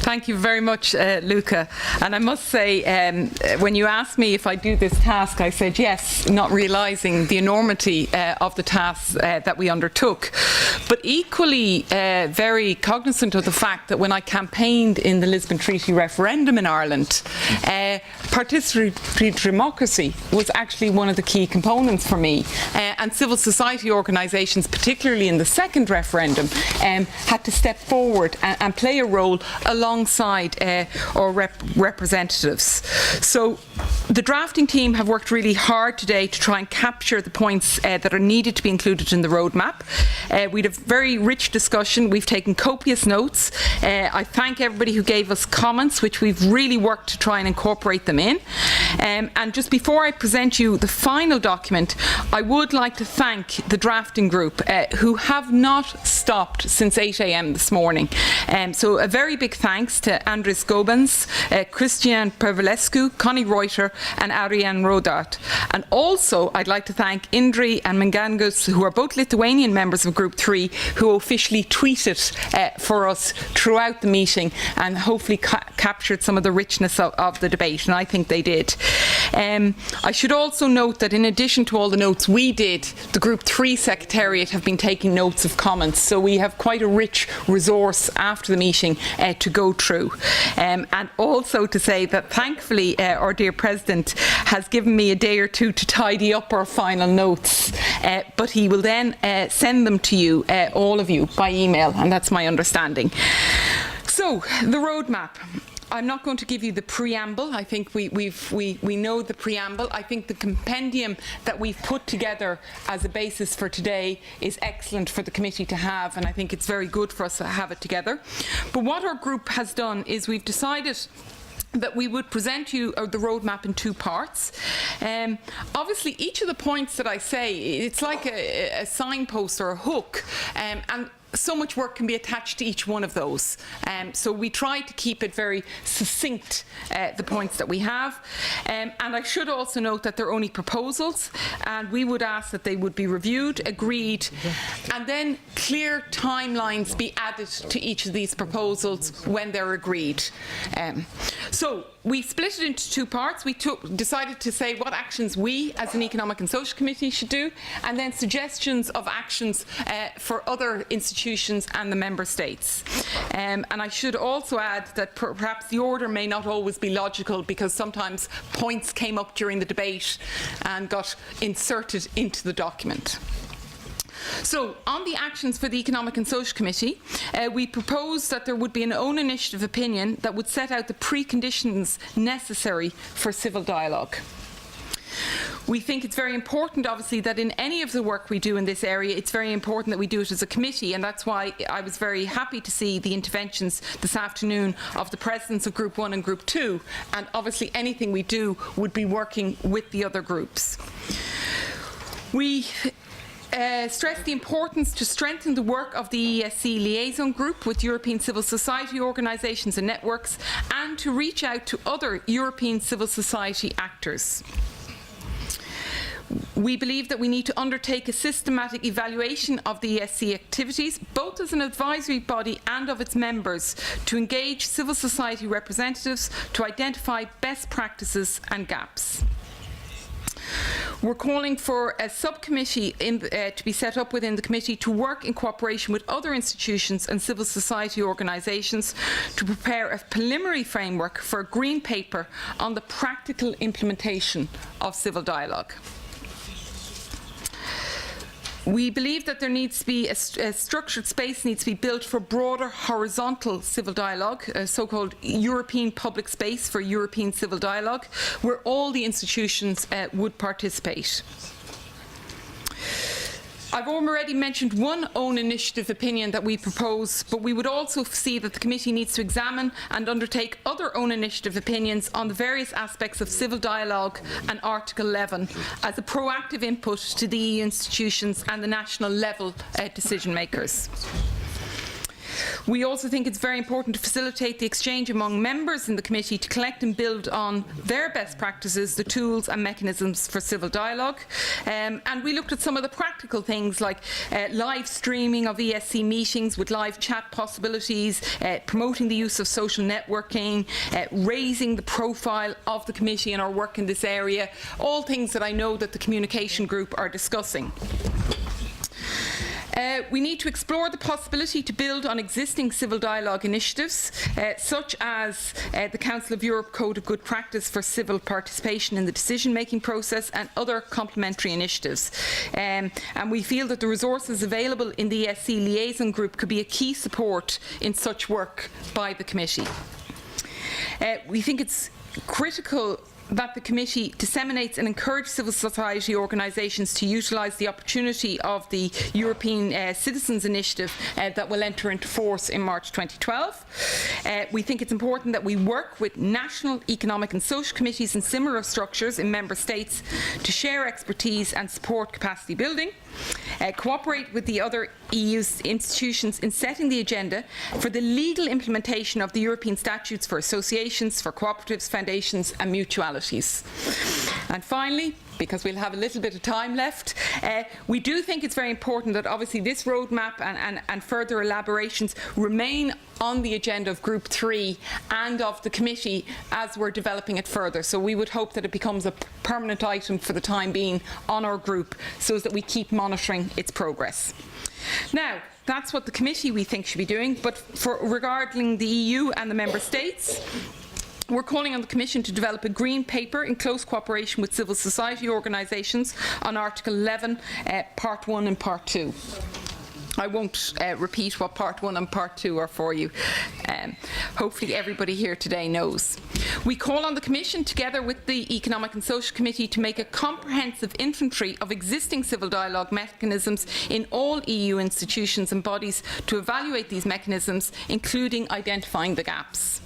Thank you very much, Luca. And I must say, when you asked me if I do this task, I said yes, not realising the enormity of the task that we undertook. But equally very cognizant of the fact that when I campaigned in the Lisbon Treaty referendum in Ireland, participatory democracy was actually one of the key components for me. And civil society organisations, particularly in the second referendum, had to step forward and play a role alongside our representatives. So the drafting team have worked really hard today to try and capture the points that are needed to be included in the roadmap. We had a very rich discussion. We've taken copious notes. I thank everybody who gave us comments, which we've really worked to try and incorporate them in. And just before I present you the final document, I would like to thank the drafting group who have not stopped since 8 a.m. this morning. So a very big thanks to Andris Gobens, Christian Pervelescu, Connie Reuter and Ariane Rodat. And also I'd like to thank Indri and Mangangus, who are both Lithuanian members of Group 3, who officially tweeted for us throughout the meeting and hopefully captured some of the richness of the debate, and I think they did. I should also note that in addition to all the notes we did, the Group 3 Secretariat have been taking notes of comments, so we have quite a rich resource after the meeting to go through. And also to say that thankfully our dear President has given me a day or two to tidy up our final notes, but he will then send them to you, all of you, by email, and that's my understanding. So, the roadmap. I'm not going to give you the preamble. I think we know the preamble. I think the compendium that we've put together as a basis for today is excellent for the committee to have, and I think it's very good for us to have it together. But what our group has done is we've decided that we would present you the roadmap in two parts. Obviously, each of the points that I say, it's like a signpost or a hook, and so much work can be attached to each one of those. So we try to keep it very succinct, the points that we have. And I should also note that they're only proposals, and we would ask that they would be reviewed, agreed, and then clear timelines be added to each of these proposals when they're agreed. So we split it into two parts. We decided to say what actions we as an Economic and Social Committee should do, and then suggestions of actions for other institutions and the Member States. And I should also add that perhaps the order may not always be logical, because sometimes points came up during the debate and got inserted into the document. So, on the actions for the Economic and Social Committee, we proposed that there would be an own initiative opinion that would set out the preconditions necessary for civil dialogue. We think it's very important, obviously, that in any of the work we do in this area, it's very important that we do it as a committee, and that's why I was very happy to see the interventions this afternoon of the presidents of Group 1 and Group 2, and obviously anything we do would be working with the other groups. We stress the importance to strengthen the work of the EESC liaison group with European civil society organisations and networks, and to reach out to other European civil society actors. We believe that we need to undertake a systematic evaluation of the EESC activities, both as an advisory body and of its members, to engage civil society representatives to identify best practices and gaps. We're calling for a subcommittee to be set up within the committee to work in cooperation with other institutions and civil society organisations to prepare a preliminary framework for a green paper on the practical implementation of civil dialogue. We believe that there needs to be a structured space needs to be built for broader horizontal civil dialogue, a so-called European public space for European civil dialogue, where all the institutions would participate. I've already mentioned one own initiative opinion that we propose, but we would also see that the committee needs to examine and undertake other own initiative opinions on the various aspects of civil dialogue and Article 11 as a proactive input to the EU institutions and the national level decision makers. We also think it's very important to facilitate the exchange among members in the committee to collect and build on their best practices, the tools and mechanisms for civil dialogue. And we looked at some of the practical things like live streaming of EESC meetings with live chat possibilities, promoting the use of social networking, raising the profile of the committee and our work in this area, all things that I know that the communication group are discussing. We need to explore the possibility to build on existing civil dialogue initiatives, such as the Council of Europe Code of Good Practice for civil participation in the decision-making process and other complementary initiatives. And we feel that the resources available in the EESC liaison group could be a key support in such work by the committee. We think it's critical that the committee disseminates and encourages civil society organisations to utilise the opportunity of the European Citizens Initiative that will enter into force in March 2012. We think it's important that we work with national economic and social committees and similar structures in member states to share expertise and support capacity building. Cooperate with the other EU institutions in setting the agenda for the legal implementation of the European statutes for associations, for cooperatives, foundations and mutualities. And finally, because we'll have a little bit of time left, we do think it's very important that obviously this roadmap and further elaborations remain on the agenda of Group 3 and of the committee as we're developing it further. So we would hope that it becomes a permanent item for the time being on our group so that we keep monitoring its progress. Now, that's what the committee we think should be doing, but regarding the EU and the member states, we're calling on the Commission to develop a green paper in close cooperation with civil society organisations on Article 11, Part 1 and Part 2. I won't repeat what Part 1 and Part 2 are for you. Hopefully everybody here today knows. We call on the Commission, together with the Economic and Social Committee, to make a comprehensive inventory of existing civil dialogue mechanisms in all EU institutions and bodies to evaluate these mechanisms, including identifying the gaps.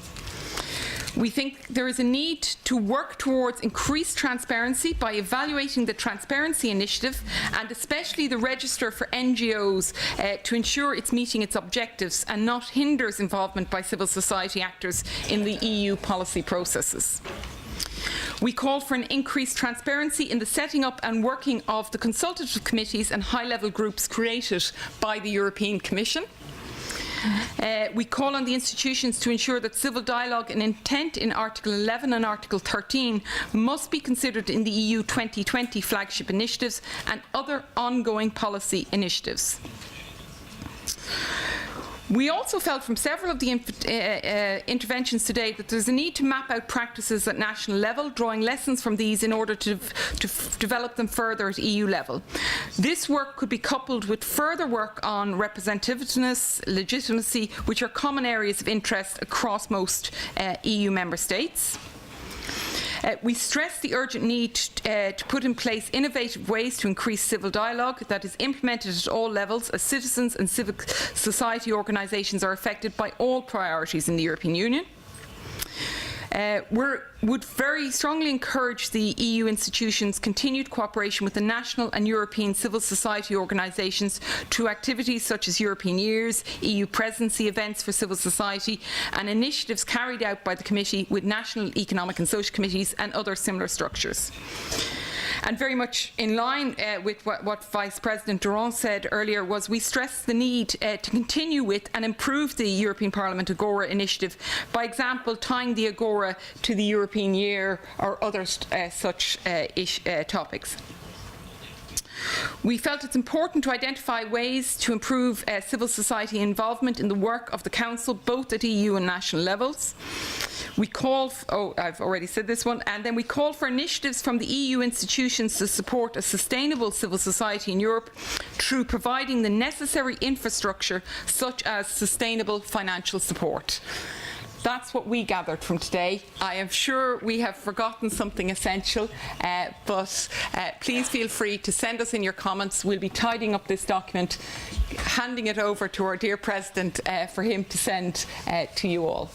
We think there is a need to work towards increased transparency by evaluating the Transparency Initiative and especially the Register for NGOs to ensure it's meeting its objectives and not hinders involvement by civil society actors in the EU policy processes. We call for an increased transparency in the setting up and working of the consultative committees and high-level groups created by the European Commission. We call on the institutions to ensure that civil dialogue and intent in Article 11 and Article 13 must be considered in the EU 2020 flagship initiatives and other ongoing policy initiatives. We also felt from several of the interventions today that there's a need to map out practices at national level, drawing lessons from these in order to develop them further at EU level. This work could be coupled with further work on representativeness, legitimacy, which are common areas of interest across most EU member states. We stress the urgent need to put in place innovative ways to increase civil dialogue that is implemented at all levels, as citizens and civic society organisations are affected by all priorities in the European Union. We would very strongly encourage the EU institutions' continued cooperation with the national and European civil society organisations through activities such as European Years, EU Presidency events for civil society and initiatives carried out by the Committee with national economic and social committees and other similar structures. And very much in line with what Vice President Durand said earlier, was we stress the need to continue with and improve the European Parliament Agora initiative, by example tying the Agora to the European Year or other such topics. We felt it's important to identify ways to improve civil society involvement in the work of the Council, both at EU and national levels. We call, I've already said this one, and then we call for initiatives from the EU institutions to support a sustainable civil society in Europe through providing the necessary infrastructure, such as sustainable financial support. That's what we gathered from today. I am sure we have forgotten something essential, but please feel free to send us in your comments. We'll be tidying up this document, handing it over to our dear President for him to send to you all.